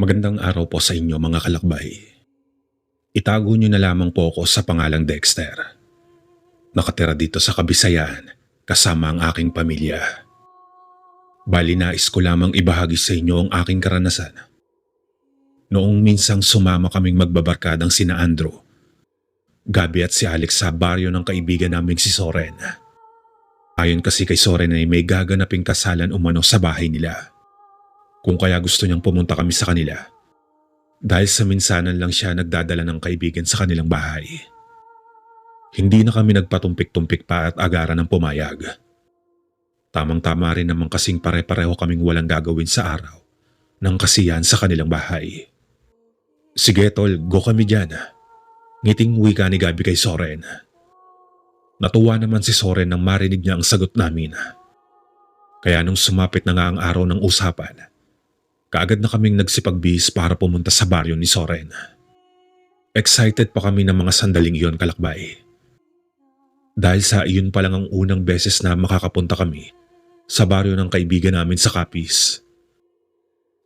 Magandang araw po sa inyo mga kalakbay. Itago niyo na lamang po ako sa pangalang Dexter. Nakatira dito sa Kabisayan kasama ang aking pamilya. Bali nais ko lamang ibahagi sa inyo ang aking karanasan. Noong minsang sumama kaming magbabarkadang sina Andrew, Gabi at si Alex sa baryo ng kaibigan naming si Soren. Ayon kasi kay Soren ay may gaganaping kasalan umano sa bahay nila. Kung kaya gusto niyang pumunta kami sa kanila. Dahil sa minsanan lang siya nagdadala ng kaibigan sa kanilang bahay. Hindi na kami nagpatumpik-tumpik pa at agaran ng pumayag. Tamang-tama rin naman kasing pare-pareho kaming walang gagawin sa araw ng kasiyahan sa kanilang bahay. Sige tol, go kami dyan. Ngiting wika ni Gabi kay Soren. Natuwa naman si Soren nang marinig niya ang sagot namin. Kaya nung sumapit na nga ang araw ng usapan, kaagad na kaming nagsipagbihis para pumunta sa baryo ni Soren. Excited pa kami ng mga sandaling iyon, kalakbay. Dahil sa iyon pa lang ang unang beses na makakapunta kami sa baryo ng kaibigan namin sa Capiz.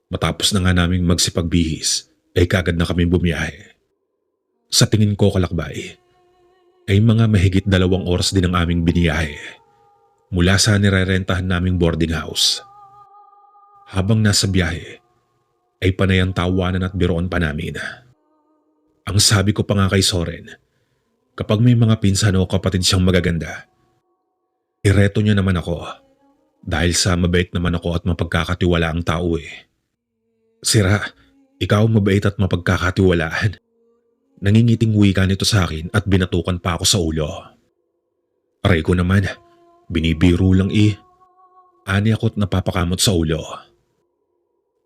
Matapos na nga naming magsipagbihis ay kaagad na kaming bumiyahe. Sa tingin ko, kalakbay, ay mga mahigit 2 oras din ang aming biniyahe mula sa nirerentahan naming boarding house. Habang nasa biyahe, ay panay ang tawanan at biroon pa namin. Ang sabi ko pa nga kay Soren, kapag may mga pinsan o kapatid siyang magaganda, ireto niya naman ako dahil sa mabait naman ako at mapagkakatiwala ang tao eh. Sira, ikaw mabait at mapagkakatiwalaan. Nangingiting wika nito sa akin at binatukan pa ako sa ulo. Aray ko naman, binibiro lang eh. Ani ako't napapakamot sa ulo.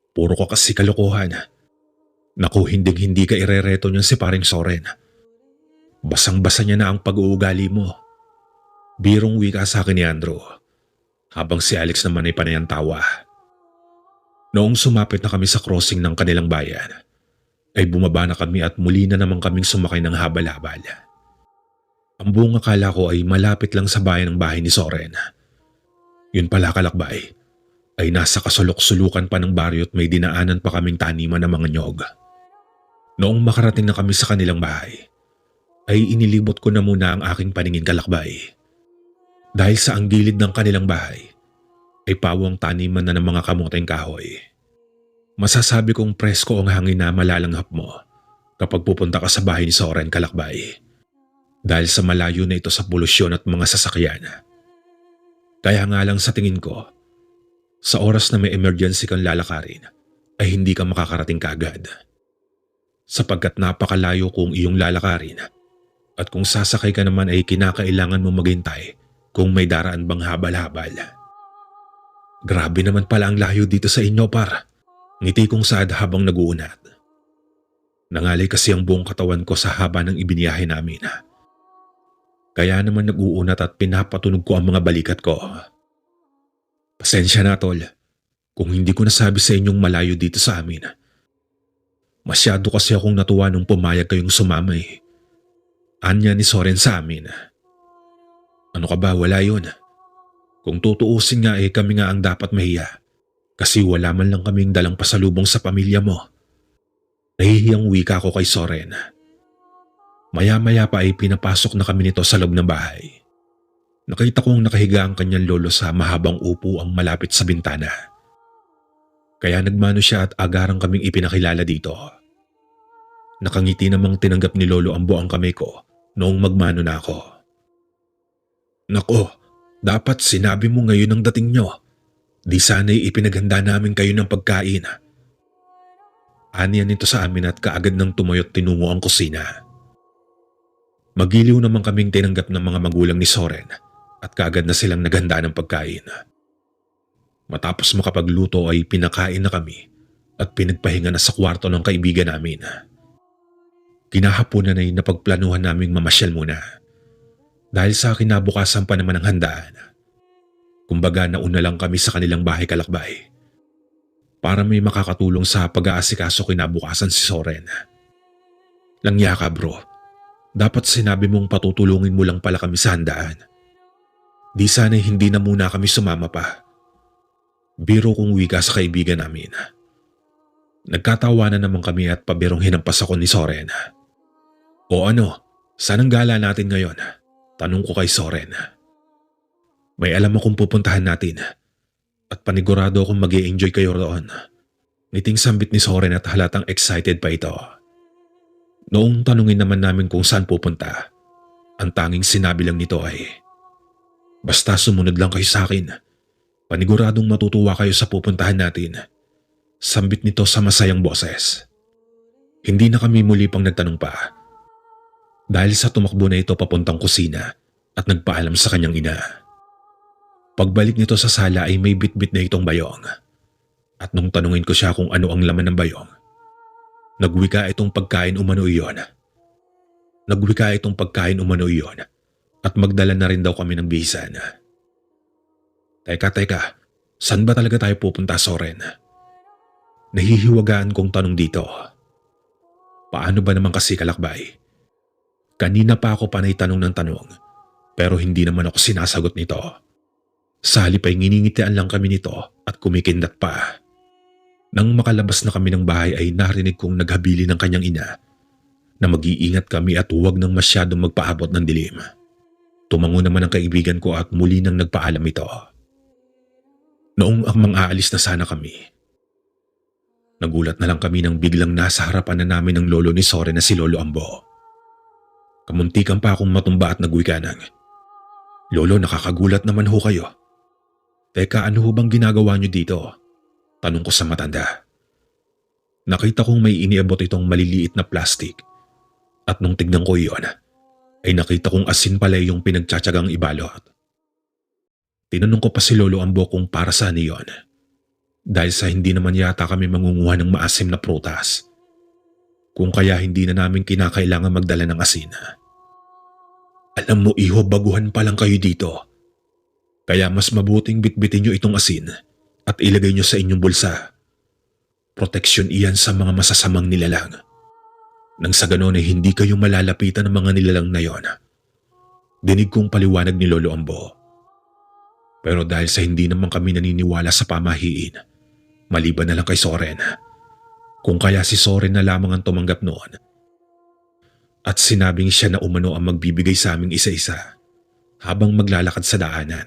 Puro ka kasi kalokohan. Naku, hindi ka irereto niyan si paring Soren. Basang-basa niya na ang pag-uugali mo. Birong wika sa akin ni Andrew, habang si Alex naman ay panay ang tawa. Noong sumapit na kami sa crossing ng kanilang bayan, ay bumaba na kami at muli na naman kaming sumakay ng habal-habal. Ang buong akala ko ay malapit lang sa bayan ng bahay ni Soren. Yun pala, kalakbay, ay nasa kasulok-sulukan pa ng baryo at may dinaanan pa kaming taniman ng mga nyog. Noong makarating na kami sa kanilang bahay, ay inilibot ko na muna ang aking paningin, kalakbay. Dahil sa ang gilid ng kanilang bahay, ay pawang taniman na ng mga kamoteng kahoy. Masasabi kong presko ang hangin na malalanghap mo kapag pupunta ka sa bahay ni Soren, kalakbay. Dahil sa malayo na ito sa polusyon at mga sasakyan. Kaya nga lang sa tingin ko, sa oras na may emergency kang lalakarin, ay hindi ka makakarating kaagad. Sapagkat napakalayo kung iyong lalakarin at kung sasakay ka naman ay kinakailangan mo maghintay kung may daraan bang habal-habal. Grabe naman pala ang layo dito sa inyo, par. Ngiti kong saad habang naguunat. Nangalay kasi ang buong katawan ko sa haba ng ibiniyahe namin. Kaya naman naguunat at pinapatunog ko ang mga balikat ko. Pasensya na, tol, kung hindi ko nasabi sa inyong malayo dito sa amin. Masyado kasi akong natuwa nung pumayag kayong sumama eh. Anya ni Soren sa amin. Ano ka ba, wala yun. Kung tutuusin nga eh kami nga ang dapat mahiya. Kasi wala man lang kaming dalang pasalubong sa pamilya mo. Nahihiyang wika ko kay Soren. Maya-maya pa ay pinapasok na kami nito sa loob ng bahay. Nakita kong nakahiga ang kanyang lolo sa mahabang upo ang malapit sa bintana. Kaya nagmano siya at agarang kaming ipinakilala dito. Nakangiti namang tinanggap ni lolo ang buong kamay ko noong magmano na ako. Nako, dapat sinabi mo ngayon ang dating nyo. Di sana'y ipinaghanda namin kayo ng pagkain. Aniya nito sa amin at kaagad nang tumayo't tinungo ang kusina. Magiliw naman kaming tinanggap ng mga magulang ni Soren at kaagad na silang naghanda ng pagkain. Matapos makapagluto ay pinakain na kami at pinagpahinga na sa kwarto ng kaibigan namin. Kinahaponan ay napagplanuhan naming mamasyal muna. Dahil sa kinabukasan pa naman ang handaan. Kumbaga nauna lang kami sa kanilang bahay, kalakbay. Para may makakatulong sa pag-aasikaso kinabukasan si Soren. Langya ka, bro. Dapat sinabi mong patutulungin mo lang pala kami sa handaan. Di sana'y hindi na muna kami sumama pa. Biro kong wika sa kaibigan namin. Nagkatawanan naman kami at pabirong hinampas ako ni Soren. O ano, saan ang gala natin ngayon? Tanong ko kay Soren. May alam akong pupuntahan natin at panigurado akong mag-i-enjoy kayo roon. Ngiting sambit ni Soren at halatang excited pa ito. Noong tanungin naman namin kung saan pupunta, ang tanging sinabi lang nito ay, basta sumunod lang kayo sa akin. Paniguradong matutuwa kayo sa pupuntahan natin. Sambit nito sa masayang boses. Hindi na kami muli pang nagtanong pa. Dahil sa tumakbo na ito papuntang kusina at nagpaalam sa kanyang ina. Pagbalik nito sa sala ay may bitbit na itong bayong. At nung tanungin ko siya kung ano ang laman ng bayong, nagwika itong pagkain umano iyon. At magdala na rin daw kami ng bisan. Teka, saan ba talaga tayo pupunta, Soren? Nahihiwagaan kong tanong dito. Paano ba naman kasi, kalakbay? Kanina pa ako panay tanong ng tanong, pero hindi naman ako sinasagot nito. Sa halip ay nginingitian lang kami nito at kumikindat pa. Nang makalabas na kami ng bahay ay narinig kong naghabili ng kanyang ina na mag-iingat kami at huwag nang masyadong magpaabot ng dilim. Tumango naman ang kaibigan ko at muli nang nagpaalam ito. Noong mang-aalis na sana kami, nagulat na lang kami nang biglang nasa harapan na namin ng lolo ni Soren na si Lolo Ambo. Kamuntikan pa akong matumba at nagwika ng, Lolo, nakakagulat naman ho kayo. Teka, ano ho bang ginagawa niyo dito? Tanong ko sa matanda. Nakita kong may iniabot itong maliliit na plastik at nung tignan ko iyon, ay nakita kong asin pala yung pinagtsatsagang ibalot. Tinanong ko pa si Lolo Ambo kung para saan iyon. Dahil sa hindi naman yata kami mangunguha ng maasim na prutas. Kung kaya hindi na namin kinakailangan magdala ng asin. Alam mo iho, baguhan pa lang kayo dito. Kaya mas mabuting bitbitin nyo itong asin at ilagay nyo sa inyong bulsa. Proteksyon iyan sa mga masasamang nilalang. Nang sa ganon ay hindi kayo malalapitan ng mga nilalang na yon. Dinig kong paliwanag ni Lolo Ambo. Pero dahil sa hindi naman kami naniniwala sa pamahiin, maliban na lang kay Soren. Kung kaya si Soren na lamang ang tumanggap noon. At sinabing siya na umano ang magbibigay sa aming isa-isa habang maglalakad sa daanan.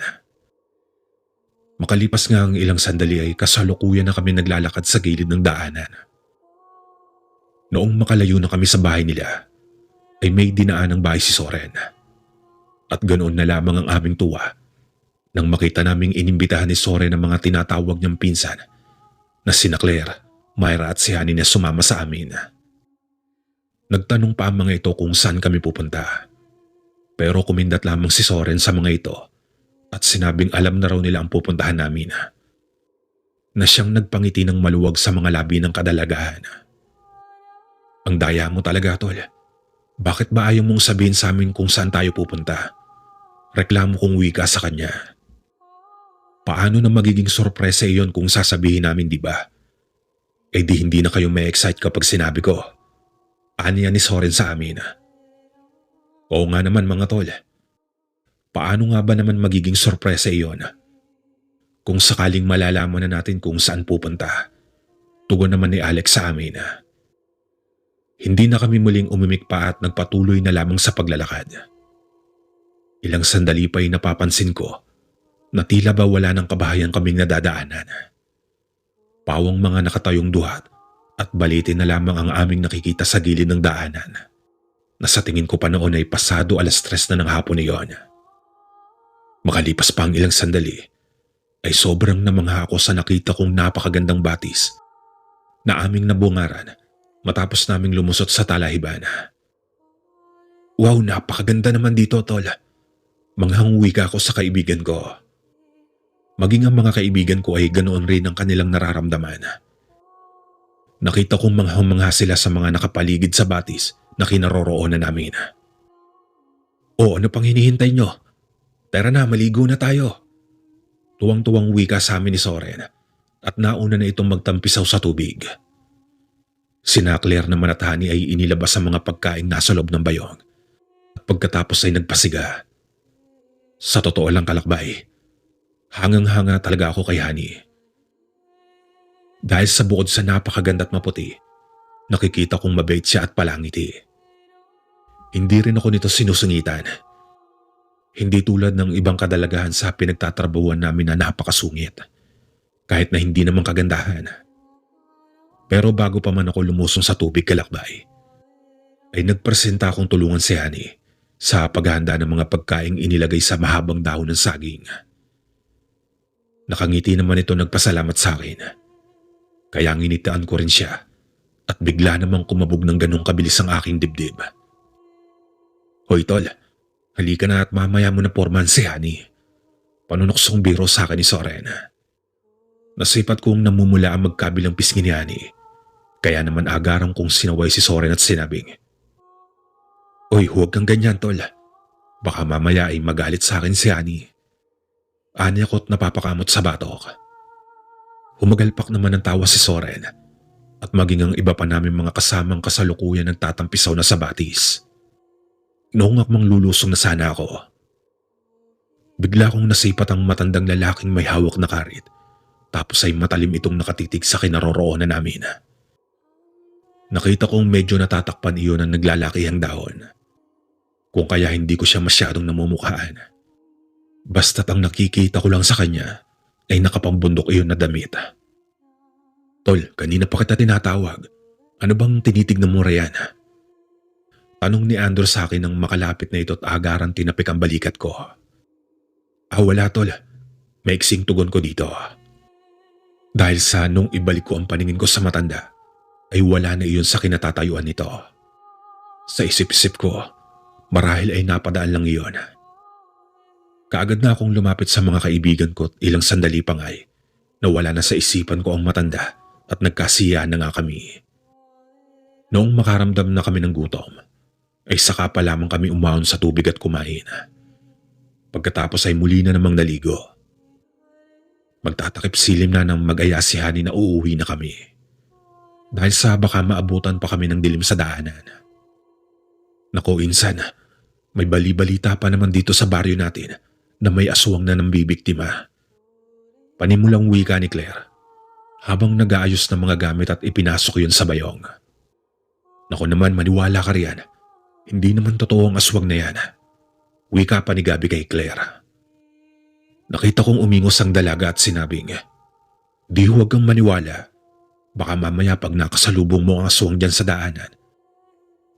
Makalipas nga ang ilang sandali ay kasalukuyan na kami naglalakad sa gilid ng daanan. Noong makalayo na kami sa bahay nila, ay may dinaan ng bahay si Soren. At ganoon na lamang ang aming tuwa nang makita naming inimbitahan ni Soren ang mga tinatawag niyang pinsan na sina Claire, Myra at si Honey na sumama sa amin. Nagtanong pa ang mga ito kung saan kami pupunta. Pero kumindat lamang si Soren sa mga ito at sinabing alam na raw nila ang pupuntahan namin. Na siyang nagpangiti ng maluwag sa mga labi ng kadalagahan. Ang daya mo talaga, tol. Bakit ba ayaw mong sabihin sa amin kung saan tayo pupunta? Reklamo kong wika sa kanya. Paano na magiging sorpresa iyon kung sasabihin namin, di ba? Eh di hindi na kayo may excite kapag sinabi ko. Aniya ni Soren sa amin. Oo nga naman mga tol. Paano nga ba naman magiging sorpresa iyon? Kung sakaling malalaman na natin kung saan pupunta. Tugon naman ni Alex sa amin. Hindi na kami muling umimik pa at nagpatuloy na lamang sa paglalakad. Ilang sandali pa ay napapansin ko na tila ba wala ng kabahayan kaming nadadaanan. Pawang mga nakatayong duhat at balitin na lamang ang aming nakikita sa gilid ng daanan na sa tingin ko pa noon ay pasado 3:00 na ng hapon iyon. Makalipas pa ang ilang sandali ay sobrang namangha ako sa nakita kong napakagandang batis na aming nabungaran matapos naming lumusot sa talahiban. Wow, napakaganda naman dito, tol. Manghangwi ka ako sa kaibigan ko. Maging ang mga kaibigan ko ay ganoon rin ang kanilang nararamdaman. Nakita kong manghang-mangha sila sa mga nakapaligid sa batis na kinaroroonan namin. O ano pang hinihintay nyo? Tara na, maligo na tayo. Tuwang-tuwang wika sa amin ni Soren at nauna na itong magtampisaw sa tubig. Sina Claire naman at Honey ay inilabas ang mga pagkain nasa loob ng bayong at pagkatapos ay nagpasiga. Sa totoo lang, kalakbay, hangang-hanga talaga ako kay Honey. Dahil sa bukod sa napakaganda at maputi, nakikita kong mabait siya at palangiti. Hindi rin ako nito sinusungitan. Hindi tulad ng ibang kadalagahan sa pinagtatrabahuan namin na napakasungit, kahit na hindi naman kagandahan. Pero bago pa man ako lumusong sa tubig kalakbay, ay nagpresenta akong tulungan si Honey sa paghahanda ng mga pagkaing inilagay sa mahabang dahon ng saging. Nakangiti naman ito nagpasalamat sa akin, kaya nginitian ko rin siya at bigla namang kumabog ng ganong kabilis ang aking dibdib. Hoy tol, halika na at mamaya mo na pormahan si Honey. Panunoksong biro sa akin ni Soren. Nasipat kong namumula ang magkabilang pisngi ni Honey, kaya naman agarang kong sinaway si Soren at sinabing, "Oy, huwag kang ganyan tol. Baka mamaya ay magalit sa akin si Honey." Ani ako't napapakamot sa batok. Humagalpak naman ng tawa si Soren at maging ang iba pa namin mga kasamang kasalukuyan nagtatampisaw na sa batis. Noong akmang lulusong na sana ako, bigla kong nasipat ang matandang lalaking may hawak na karit, tapos ay matalim itong nakatitig sa kinaroroonan namin. Nakita kong medyo natatakpan iyon ang naglalakihang dahon, kung kaya hindi ko siya masyadong namumukhaan. Basta't ang nakikita ko lang sa kanya ay nakapambundok iyon na damit. "Tol, kanina pa kita tinatawag. Ano bang tinitignan mo riyan?" Tanong ni Andrew sa akin nang makalapit na ito at agaran tinapik ang balikat ko. Wala tol. Maiksing tugon ko dito. Dahil sa nung ibalik ko ang paningin ko sa matanda, ay wala na iyon sa kinatatayuan nito. Sa isip-isip ko, marahil ay napadaan lang iyon. Kaagad na akong lumapit sa mga kaibigan ko at ilang sandali pa nga'y nawala na sa isipan ko ang matanda at nagkasiyahan na nga kami. Noong makaramdam na kami ng gutom, ay saka pa lamang kami umahon sa tubig at kumain. Pagkatapos ay muli na namang naligo. Magtatakip silim na ng mag-aya si Honey na uuwi na kami. Dahil sa baka maabutan pa kami ng dilim sa daanan. Naku insan, may bali-balita pa naman dito sa baryo natin na may aswang na nambibiktima. Panimulang wika ni Claire habang nag-aayos ng mga gamit at ipinasok yun sa bayong. Naku naman, maniwala ka riyan. Hindi naman totoo ang aswang na yan. Wika pa ni Gabi kay Claire. Nakita kong umingos ang dalaga at sinabing, "Di huwag kang maniwala. Baka mamaya pag nakasalubong mo ang aswang dyan sa daanan,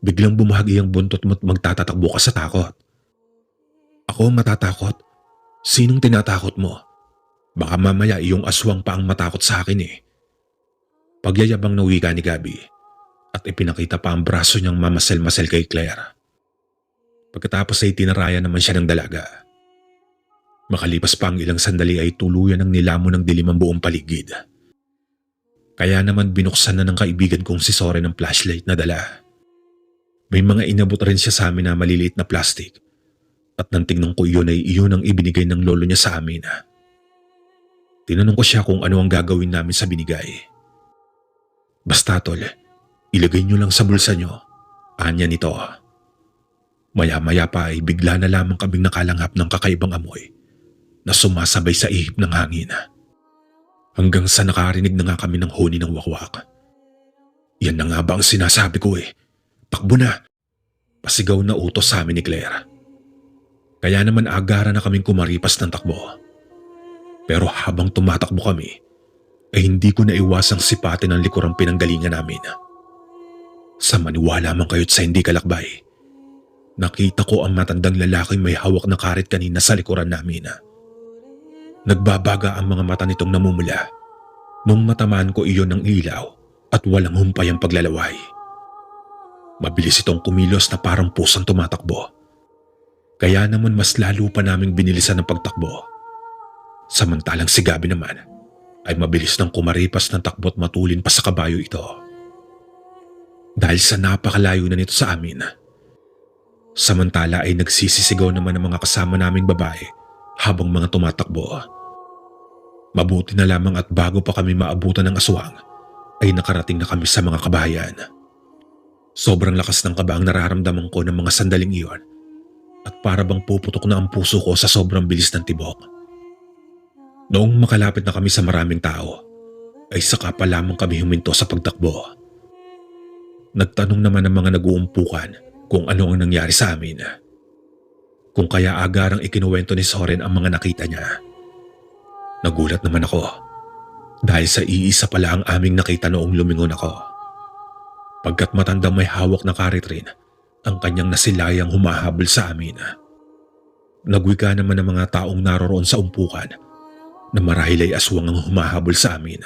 biglang bumahagi ang buntot mo at magtatatakbo ka sa takot." "Ako matatakot? Sinong tinatakot mo? Baka mamaya iyong aswang pa ang matakot sa akin eh." Pagyayabang na wika ni Gabi at ipinakita pa ang braso niyang mamasel-masel kay Claire. Pagkatapos ay tinaraya naman siya ng dalaga. Makalipas pa ang ilang sandali ay tuluyan ng nilamon ng dilim ang buong paligid. Kaya naman binuksan na ng kaibigan kong si Soren ang flashlight na dala. May mga inabot rin siya sa amin na maliliit na plastic at nang tingnan ko iyon ay iyon ang ibinigay ng lolo niya sa amin. Tinanong ko siya kung ano ang gagawin namin sa binigay. "Basta tol, ilagay niyo lang sa bulsa niyo," anya nito. Maya-maya pa ay bigla na lamang kaming nakalanghap ng kakaibang amoy na sumasabay sa ihip ng hangin. Hanggang sa nakarinig na nga kami ng huni ng wakwak. "Yan na nga ba ang sinasabi ko eh. Takbo na!" Pasigaw na utos sa amin ni Claire. Kaya naman agara na kaming kumaripas ng takbo. Pero habang tumatakbo kami, ay hindi ko naiwasang sipatin ang likurang pinanggalingan namin. Sa maniwala man kayo't sa hindi kalakbay, nakita ko ang matandang lalaking may hawak na karit kanina sa likuran namin. Nagbabaga ang mga mata nitong namumula nung matamaan ko iyon ng ilaw at walang humpay ang paglalaway. Mabilis itong kumilos na parang pusang tumatakbo. Kaya naman mas lalo pa naming binilisan ang pagtakbo. Samantalang si Gabi naman ay mabilis nang kumaripas ng takbo at matulin pa sa kabayo ito. Dahil sa napakalayo na nito sa amin. Samantala ay nagsisisigaw naman ang mga kasama naming babae habang mga tumatakbo. Mabuti na lamang at bago pa kami maabutan ng aswang ay nakarating na kami sa mga kabahayan. Sobrang lakas ng kaba ang nararamdaman ko ng mga sandaling iyon at para bang puputok na ang puso ko sa sobrang bilis ng tibok. Noong makalapit na kami sa maraming tao, ay saka pa lamang kami huminto sa pagtakbo. Nagtanong naman ang mga nag-uumpukan kung ano ang nangyari sa amin. Kung kaya agarang ikinuwento ni Soren ang mga nakita niya. Nagulat naman ako dahil sa iisa pala ang aming nakita noong lumingon ako. Pagkat matandang may hawak na karitrin ang kanyang nasilayang humahabol sa amin. Nagwika naman ang mga taong naroroon sa umpukan na marahil ay aswang ang humahabol sa amin.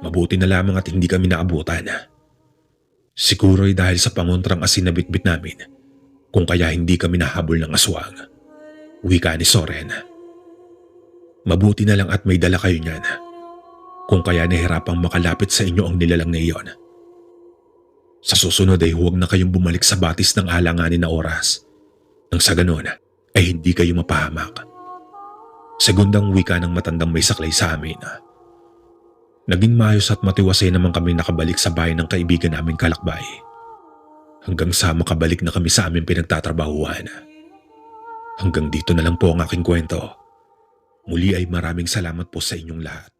Mabuti na lamang at hindi kami naabutan. Siguro'y dahil sa pangontrang asin na bitbit namin kung kaya hindi kami nahabol ng aswang. Wika ni Soren. Mabuti na lang at may dala kayo niyan. Kung kaya nahirapang makalapit sa inyo ang nilalang na iyon. Sa susunod ay huwag na kayong bumalik sa batis ng alanganin na oras. Nang sa ganon ay hindi kayo mapahamak. Segundang wika ng matandang may saklay sa amin. Naging maayos at matiwasay naman kami nakabalik sa bahay ng kaibigan naming kalakbay. Hanggang sa makabalik na kami sa aming pinagtatrabahuhan. Hanggang dito na lang po ang aking kwento. Muli ay maraming salamat po sa inyong lahat.